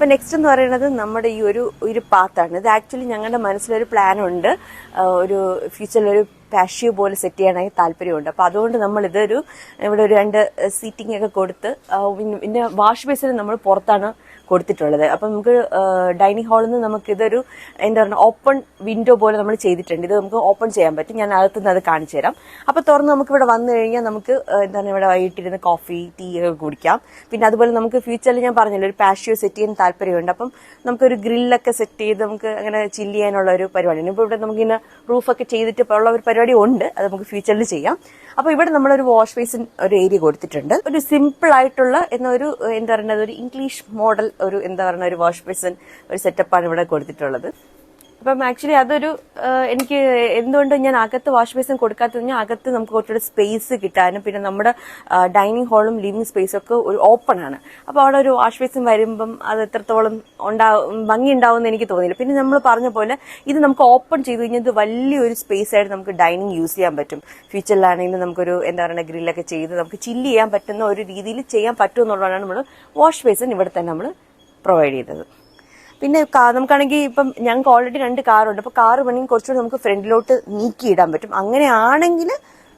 ഇപ്പം നെക്സ്റ്റ് എന്ന് പറയുന്നത് നമ്മുടെ ഈ ഒരു പാത്താണ്. ഇത് ആക്ച്വലി ഞങ്ങളുടെ മനസ്സിലൊരു പ്ലാനുണ്ട്, ഒരു ഫ്യൂച്ചറിലൊരു പാഷ്യോ പോലെ സെറ്റ് ചെയ്യാനായി താല്പര്യമുണ്ട്. അപ്പോൾ അതുകൊണ്ട് നമ്മൾ ഇതൊരു ഇവിടെ ഒരു 2 സീറ്റിംഗ് ഒക്കെ കൊടുത്ത് പിന്നെ വാഷ് ബേസിന് നമ്മൾ പുറത്താണ് കൊടുത്തിട്ടുള്ളത്. അപ്പം നമുക്ക് ഡൈനിങ് ഹാളിൽ നിന്ന് നമുക്ക് ഇതൊരു എന്താ പറയുക ഓപ്പൺ വിൻഡോ പോലെ നമ്മൾ ചെയ്തിട്ടുണ്ട്. ഇത് നമുക്ക് ഓപ്പൺ ചെയ്യാൻ പറ്റും. ഞാൻ അകത്തുനിന്ന് അത് കാണിച്ചു തരാം. അപ്പോൾ തുറന്ന് നമുക്ക് ഇവിടെ വന്നു കഴിഞ്ഞാൽ നമുക്ക് എന്താണ് ഇവിടെ വൈകിട്ടിരുന്ന് കോഫി ടീ ഒക്കെ കുടിക്കാം. പിന്നെ അതുപോലെ നമുക്ക് ഫ്യൂച്ചറിൽ ഞാൻ പറഞ്ഞല്ലോ ഒരു പാഷ്യോ സെറ്റ് ചെയ്യാൻ താല്പര്യമുണ്ട്. അപ്പം നമുക്കൊരു ഗ്രില്ലൊക്കെ സെറ്റ് ചെയ്ത് നമുക്ക് അങ്ങനെ ചില്ല് ചെയ്യാനുള്ള ഒരു പരിപാടിയാണ്. ഇപ്പോൾ ഇവിടെ നമുക്കിങ്ങനെ റൂഫൊക്കെ ചെയ്തിട്ട് ഇപ്പോൾ ഉള്ള ഒരു പരിപാടി ഉണ്ട്, അത് നമുക്ക് ഫ്യൂച്ചറിൽ ചെയ്യാം. അപ്പോൾ ഇവിടെ നമ്മളൊരു വാഷ് ബേസിൻ ഒരു ഏരിയ കൊടുത്തിട്ടുണ്ട്. ഒരു സിമ്പിൾ ആയിട്ടുള്ള എന്നൊരു എന്താ പറയുന്നത് ഒരു ഇംഗ്ലീഷ് മോഡൽ ഒരു എന്താ പറയുന്ന ഒരു വാഷ് ബേസിൻ ഒരു സെറ്റപ്പാണ് ഇവിടെ കൊടുത്തിട്ടുള്ളത്. അപ്പം ആക്ച്വലി അതൊരു എനിക്ക് എന്തുകൊണ്ട് ഞാൻ അകത്ത് വാഷ് ബേസിൻ കൊടുക്കാത്തത് കഴിഞ്ഞാൽ അകത്ത് നമുക്ക് കുറച്ചുകൂടെ സ്പേസ് കിട്ടാനും പിന്നെ നമ്മുടെ ഡൈനിങ് ഹാളും ലിവിംഗ് സ്പേസും ഒക്കെ ഒരു ഓപ്പൺ ആണ്. അപ്പോൾ അവിടെ ഒരു വാഷ് ബേസിൻ വരുമ്പം അത് എത്രത്തോളം ഭംഗി ഉണ്ടാവുമെന്ന് എനിക്ക് തോന്നിയില്ല. പിന്നെ നമ്മൾ പറഞ്ഞ പോലെ ഇത് നമുക്ക് ഓപ്പൺ ചെയ്ത് കഴിഞ്ഞാൽ ഇത് വലിയൊരു സ്പേസ് ആയിട്ട് നമുക്ക് ഡൈനിങ് യൂസ് ചെയ്യാൻ പറ്റും. ഫ്യൂച്ചറിലാണെങ്കിലും നമുക്കൊരു എന്താ പറയുക ഗ്രില്ലൊക്കെ ചെയ്ത് നമുക്ക് ചില്ല് ചെയ്യാൻ പറ്റുന്ന ഒരു രീതിയിൽ ചെയ്യാൻ പറ്റും എന്നുള്ളതാണ് നമ്മൾ വാഷ് ബേസിൻ ഇവിടെ തന്നെ നമ്മൾ പ്രൊവൈഡ് ചെയ്തത്. പിന്നെ നമുക്കാണെങ്കിൽ ഇപ്പം ഞങ്ങൾക്ക് ഓൾറെഡി 2 കാറുണ്ട്. അപ്പോൾ കാറ് വേണമെങ്കിൽ കുറച്ചുകൂടി നമുക്ക് ഫ്രണ്ടിലോട്ട് നീക്കിയിടാൻ പറ്റും. അങ്ങനെയാണെങ്കിൽ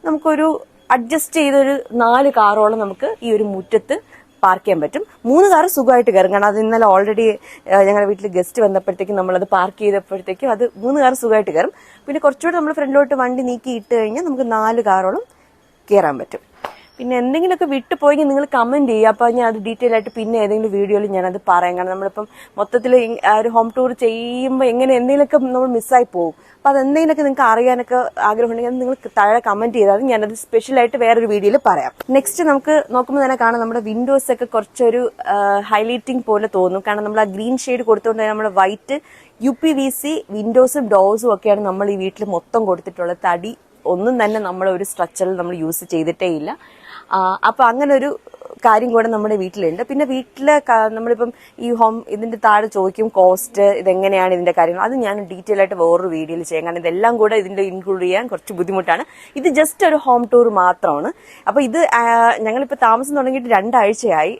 നമുക്കൊരു അഡ്ജസ്റ്റ് ചെയ്തൊരു 4 കാറോളം നമുക്ക് ഈ ഒരു മുറ്റത്ത് പാർക്ക് ചെയ്യാൻ പറ്റും. 3 കാറ് സുഖമായിട്ട് കയറും. കാരണം അത് ഇന്നലെ ഓൾറെഡി ഞങ്ങളുടെ വീട്ടിൽ ഗസ്റ്റ് വന്നപ്പോഴത്തേക്കും നമ്മളത് പാർക്ക് ചെയ്തപ്പോഴത്തേക്കും അത് 3 കാറ് സുഖമായിട്ട് കയറും. പിന്നെ കുറച്ചുകൂടി നമ്മൾ ഫ്രണ്ടിലോട്ട് വണ്ടി നീക്കി ഇട്ട് കഴിഞ്ഞാൽ നമുക്ക് 4 കാറോളം കയറാൻ പറ്റും. പിന്നെ എന്തെങ്കിലുമൊക്കെ വിട്ടുപോയെങ്കിൽ നിങ്ങൾ കമന്റ് ചെയ്യുക. അപ്പോൾ ഞാൻ അത് ഡീറ്റെയിൽ ആയിട്ട് പിന്നെ ഏതെങ്കിലും വീഡിയോയിൽ ഞാനത് പറയാം. കാരണം നമ്മളിപ്പം മൊത്തത്തിൽ ഒരു ഹോം ടൂർ ചെയ്യുമ്പോൾ എങ്ങനെ എന്തെങ്കിലുമൊക്കെ നമ്മൾ മിസ്സായി പോകും. അപ്പോൾ അതെന്തെങ്കിലുമൊക്കെ നിങ്ങൾക്ക് അറിയാനൊക്കെ ആഗ്രഹമുണ്ടെങ്കിൽ നിങ്ങൾ താഴെ കമന്റ് ചെയ്താൽ ഞാനത് സ്പെഷ്യലായിട്ട് വേറൊരു വീഡിയോയിൽ പറയാം. നെക്സ്റ്റ് നമുക്ക് നോക്കുമ്പോൾ തന്നെ കാണാം നമ്മുടെ വിൻഡോസ് ഒക്കെ കുറച്ചൊരു ഹൈലൈറ്റിംഗ് പോലെ തോന്നും. കാരണം നമ്മൾ ആ ഗ്രീൻ ഷെയ്ഡ് കൊടുത്തുകൊണ്ട് തന്നെ നമ്മുടെ വൈറ്റ് UPVC വിൻഡോസും ഡോർസും ഒക്കെയാണ് നമ്മൾ ഈ വീട്ടിൽ മൊത്തം കൊടുത്തിട്ടുള്ളത്. തടി ഒന്നും തന്നെ നമ്മൾ ഒരു സ്ട്രക്ചറിൽ നമ്മൾ യൂസ് ചെയ്തിട്ടേ ഇല്ല. അപ്പൊ അങ്ങനെ ഒരു കാര്യം കൂടെ നമ്മുടെ വീട്ടിലുണ്ട്. പിന്നെ വീട്ടില് നമ്മളിപ്പം ഈ ഇതിന്റെ താഴെ ചോദിക്കും കോസ്റ്റ് ഇതെങ്ങനെയാണ് ഇതിന്റെ കാര്യങ്ങൾ. അത് ഞാൻ ഡീറ്റെയിൽ ആയിട്ട് വേറൊരു വീഡിയോയിൽ ചെയ്യാം. കാരണം ഇതെല്ലാം കൂടെ ഇതിന്റെ ഇൻക്ലൂഡ് ചെയ്യാൻ കുറച്ച് ബുദ്ധിമുട്ടാണ്. ഇത് ജസ്റ്റ് ഒരു ഹോം ടൂർ മാത്രമാണ്. അപ്പൊ ഇത് ഞങ്ങളിപ്പോ താമസം തുടങ്ങിയിട്ട് 2 ആഴ്ചയായി.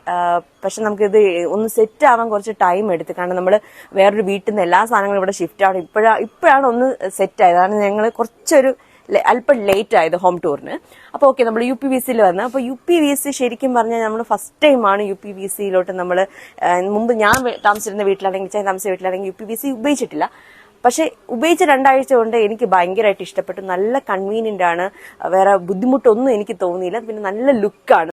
പക്ഷെ നമുക്കിത് ഒന്ന് സെറ്റ് ആവാൻ കുറച്ച് ടൈം എടുത്ത്. കാരണം നമ്മൾ വേറൊരു വീട്ടിൽ നിന്ന് എല്ലാ സാധനങ്ങളും ഇവിടെ ഷിഫ്റ്റ് ആണ്. ഇപ്പോഴാണ് ഒന്ന് സെറ്റ് ആയത്. അതാണ് ഞങ്ങൾ കുറച്ചൊരു അല്പം ലേറ്റ് ആയത് ഹോം ടൂറിന്. അപ്പോൾ ഓക്കെ നമ്മൾ UPVCയിൽ വന്ന്. അപ്പോൾ UPVC ശരിക്കും പറഞ്ഞാൽ നമ്മൾ ഫസ്റ്റ് ടൈമാണ് UPVCയിലോട്ട് നമ്മൾ മുമ്പ് ഞാൻ താമസിച്ചിരുന്ന വീട്ടിലാണെങ്കിൽ താമസിച്ച വീട്ടിലാണെങ്കിൽ UPVC ഉപയോഗിച്ചിട്ടില്ല. പക്ഷെ ഉപയോഗിച്ച 2 ആഴ്ച കൊണ്ട് എനിക്ക് ഭയങ്കരമായിട്ട് ഇഷ്ടപ്പെട്ടു. നല്ല കൺവീനിയന്റ് ആണ്, വേറെ ബുദ്ധിമുട്ടൊന്നും എനിക്ക് തോന്നിയില്ല. പിന്നെ നല്ല ലുക്കാണ്.